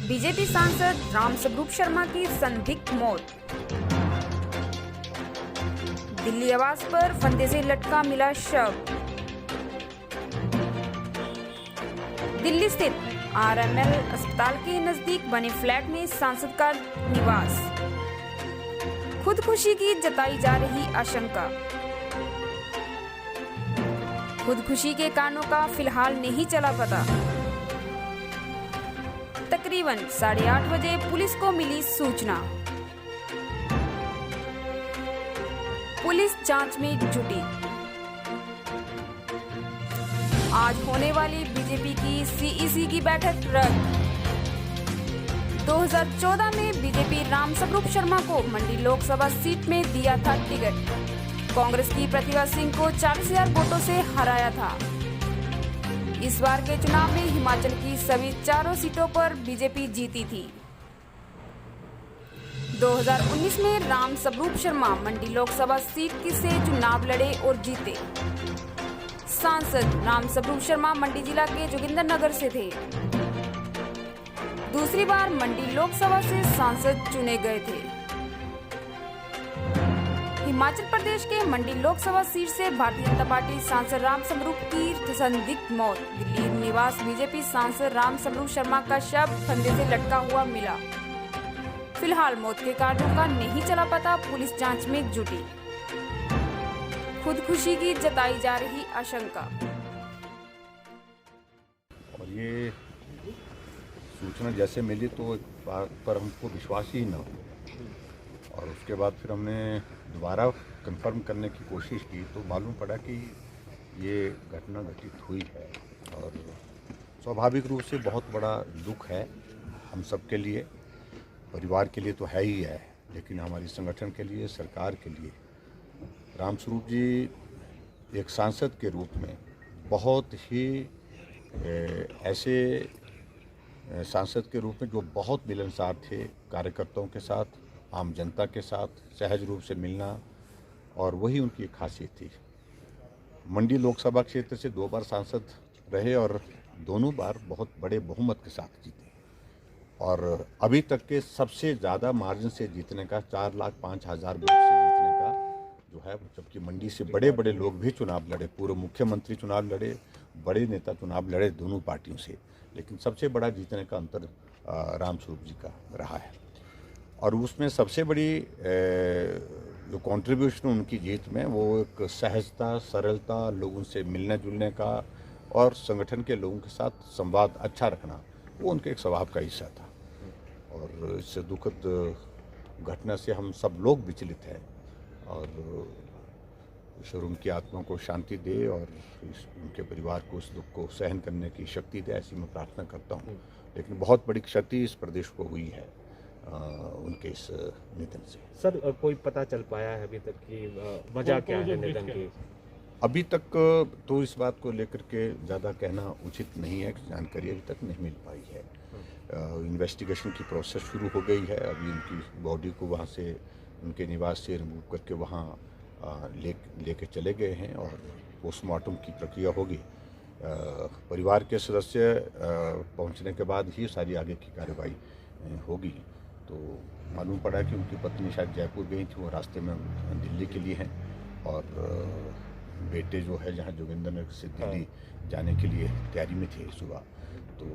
BJP सांसद रामस्वरूप शर्मा की संदिग्ध मौत। दिल्ली आवास पर फंदे से लटका मिला शव। दिल्ली स्थित आरएमएल अस्पताल के नजदीक बने फ्लैट में सांसद का निवास। खुदकुशी की जताई जा रही आशंका। खुदकुशी के कारणों का फिलहाल नहीं चला पता। तकरीबन 8:30 बजे पुलिस को मिली सूचना। पुलिस जांच में जुटी। आज होने वाली बीजेपी की सीईसी की बैठक रद्द। 2014 में बीजेपी रामस्वरूप शर्मा को मंडी लोकसभा सीट में दिया था टिकट। कांग्रेस की प्रतिभा सिंह को 40,000 वोटों से हराया था। इस बार के चुनाव में हिमाचल की सभी 4 सीटों पर बीजेपी जीती थी। 2019 में रामस्वरूप शर्मा मंडी लोकसभा सीट से चुनाव लड़े और जीते। सांसद रामस्वरूप शर्मा मंडी जिला के जोगिंद्रनगर से थे। दूसरी बार मंडी लोकसभा से सांसद चुने गए थे। हिमाचल प्रदेश के मंडी लोकसभा सीट से भारतीय जनता पार्टी सांसद रामस्वरूप की संदिग्ध मौत। दिल्ली निवास बीजेपी सांसद रामस्वरूप शर्मा का शव फंदे से लटका हुआ मिला। फिलहाल मौत के कारणों का नहीं चला पता। पुलिस जांच में जुटी। खुदकुशी की जताई जा रही आशंका। और ये सूचना जैसे मिली तो एक बात पर हमको विश्वास ही न हो, और उसके बाद फिर हमने दोबारा कंफर्म करने की कोशिश की तो मालूम पड़ा कि ये घटना घटित हुई है। और स्वाभाविक रूप से बहुत बड़ा दुख है हम सब के लिए, परिवार के लिए तो है ही है, लेकिन हमारी संगठन के लिए, सरकार के लिए। रामस्वरूप जी एक सांसद के रूप में बहुत ही ऐसे सांसद के रूप में जो बहुत मिलनसार थे, कार्यकर्ताओं के साथ, आम जनता के साथ सहज रूप से मिलना, और वही उनकी एक खासियत थी। मंडी लोकसभा क्षेत्र से 2 बार सांसद रहे और दोनों बार बहुत बड़े बहुमत के साथ जीते, और अभी तक के सबसे ज़्यादा मार्जिन से जीतने का 4,05,000 वोट से जीतने का जो है, जबकि मंडी से बड़े बड़े लोग भी चुनाव लड़े, पूर्व मुख्यमंत्री चुनाव लड़े, बड़े नेता चुनाव लड़े दोनों पार्टियों से, लेकिन सबसे बड़ा जीतने का अंतर रामस्वरूप जी का रहा है। और उसमें सबसे बड़ी जो कंट्रीब्यूशन उनकी जीत में, वो एक सहजता, सरलता, लोगों से मिलने जुलने का और संगठन के लोगों के साथ संवाद अच्छा रखना, वो उनके एक स्वभाव का हिस्सा था। और इस दुखद घटना से हम सब लोग विचलित हैं, और ईश्वर उनकी आत्मा को शांति दे और उनके परिवार को उस दुख को सहन करने की शक्ति दे, ऐसी मैं प्रार्थना करता हूँ। लेकिन बहुत बड़ी क्षति इस प्रदेश को हुई है उनके इस निधन से। सर, कोई पता चल पाया है अभी तक कि वजह क्या है निधन की? अभी तक तो इस बात को लेकर के ज़्यादा कहना उचित नहीं है, जानकारी अभी तक नहीं मिल पाई है। इन्वेस्टिगेशन की प्रोसेस शुरू हो गई है। अभी उनकी बॉडी को वहाँ से, उनके निवास से रिमूव करके वहाँ लेके चले गए हैं, और पोस्टमार्टम की प्रक्रिया होगी। परिवार के सदस्य पहुँचने के बाद ही सारी आगे की कार्रवाई होगी। तो मालूम पड़ा कि उनकी पत्नी शायद जयपुर गई थी, वो रास्ते में दिल्ली के लिए हैं, और बेटे जो है जहाँ जोगिंद्रनगर से दिल्ली जाने के लिए तैयारी में थे सुबह। तो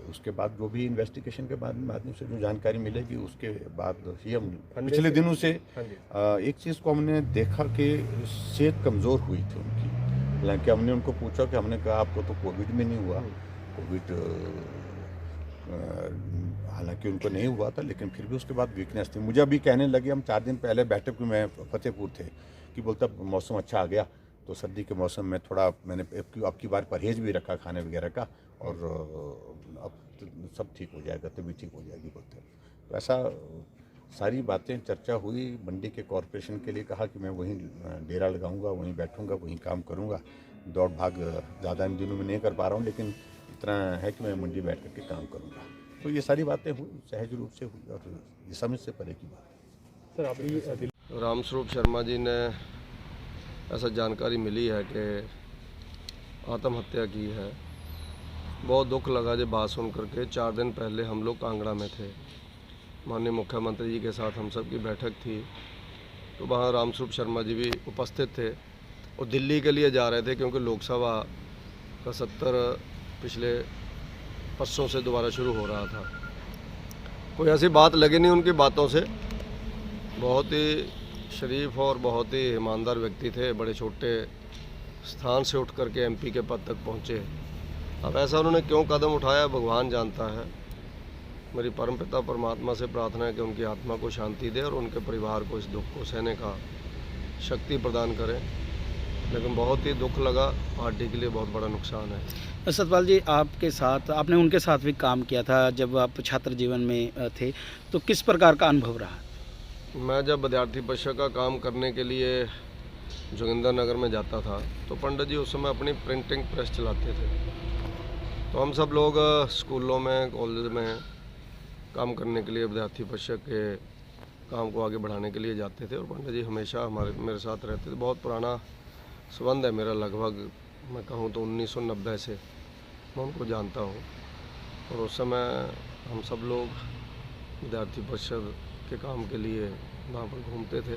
उसके बाद जो भी इन्वेस्टिगेशन के माध्यम से जो जानकारी मिलेगी, उसके बाद ही हम पिछले दिनों से एक चीज़ को हमने देखा कि सेहत कमज़ोर हुई थी उनकी। हालांकि हमने उनको पूछा कि, हमने कहा आपको तो कोविड में नहीं हुआ, कोविड हालांकि उनको नहीं हुआ था, लेकिन फिर भी उसके बाद वीकनेस थी। मुझे अभी कहने लगे, हम 4 दिन पहले बैठक में फतेहपुर थे, कि बोलता मौसम अच्छा आ गया, तो सर्दी के मौसम में थोड़ा मैंने अब की बार परहेज भी रखा खाने वगैरह का, और अब तो सब ठीक हो जाएगा, तभी ठीक हो जाएगी बोलते। तो ऐसा सारी बातें चर्चा हुई। मंडी के कॉरपोरेशन के लिए कहा कि मैं वहीं डेरा लगाऊंगा, वहीं बैठूंगा, वहीं काम करूंगा। दौड़ भाग ज़्यादा इन दिनों में नहीं कर पा रहा हूं, लेकिन इतना है कि मैं मंडी बैठ करके काम करूंगा। तो ये सारी बातें हुई, सहज रूप से हुई, और ये समझ से परे की बात है। सर, अभी रामस्वरूप शर्मा जी ने ऐसा जानकारी मिली है कि आत्महत्या की है, बहुत दुख लगा जब बात सुन करके। 4 दिन पहले हम लोग कांगड़ा में थे, माननीय मुख्यमंत्री जी के साथ हम सब की बैठक थी, तो वहाँ रामस्वरूप शर्मा जी भी उपस्थित थे और दिल्ली के लिए जा रहे थे क्योंकि लोकसभा का सत्र पिछले परसों से दोबारा शुरू हो रहा था। कोई ऐसी बात लगी नहीं उनकी बातों से, बहुत ही शरीफ और बहुत ही ईमानदार व्यक्ति थे। बड़े छोटे स्थान से उठ करके एमपी के पद तक पहुँचे। अब ऐसा उन्होंने क्यों कदम उठाया भगवान जानता है। मेरी परमपिता परमात्मा से प्रार्थना है कि उनकी आत्मा को शांति दे और उनके परिवार को इस दुख को सहने का शक्ति प्रदान करें। लेकिन बहुत ही दुख लगा, पार्टी के लिए बहुत बड़ा नुकसान है। सतपाल जी, आपके साथ आपने उनके साथ भी काम किया था जब आप छात्र जीवन में थे, तो किस प्रकार का अनुभव रहा? मैं जब विद्यार्थी परिषद का काम करने के लिए जोगिंदरनगर में जाता था तो पंडित जी उस समय अपनी प्रिंटिंग प्रेस चलाते थे। तो हम सब लोग स्कूलों में कॉलेज में काम करने के लिए विद्यार्थी परिषद के काम को आगे बढ़ाने के लिए जाते थे और पंडित जी हमेशा मेरे साथ रहते थे। बहुत पुराना संबंध है मेरा, लगभग मैं कहूँ तो 1990 से मैं उनको जानता हूँ। और उस समय हम सब लोग विद्यार्थी परिषद के काम के लिए वहाँ पर घूमते थे।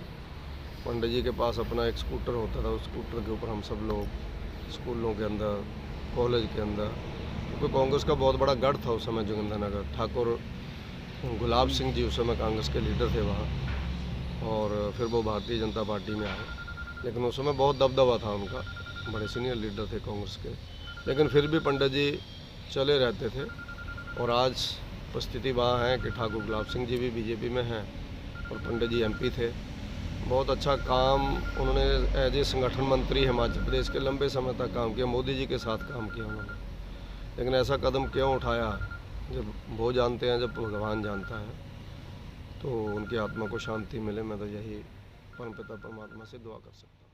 पंडित जी के पास अपना एक स्कूटर होता था, उस स्कूटर के ऊपर हम सब लोग स्कूलों के अंदर, कॉलेज के अंदर, क्योंकि कांग्रेस का बहुत बड़ा गढ़ था उस समय जोगिंदरनगर। ठाकुर गुलाब सिंह जी उस समय कांग्रेस के लीडर थे वहाँ, और फिर वो भारतीय जनता पार्टी में आए। लेकिन उस समय बहुत दबदबा था उनका, बड़े सीनियर लीडर थे कांग्रेस के, लेकिन फिर भी पंडित जी चले रहते थे। और आज परिस्थिति वहाँ है कि ठाकुर गुलाब सिंह जी भी बीजेपी में हैं और पंडित जी एमपी थे। बहुत अच्छा काम उन्होंने एज ए संगठन मंत्री हिमाचल प्रदेश के लंबे समय तक काम किया, मोदी जी के साथ काम किया उन्होंने। लेकिन ऐसा कदम क्यों उठाया, जब वो जानते हैं, जब भगवान जानता है। तो उनकी आत्मा को शांति मिले, मैं तो यही परमपिता परमात्मा से दुआ कर सकता हूँ।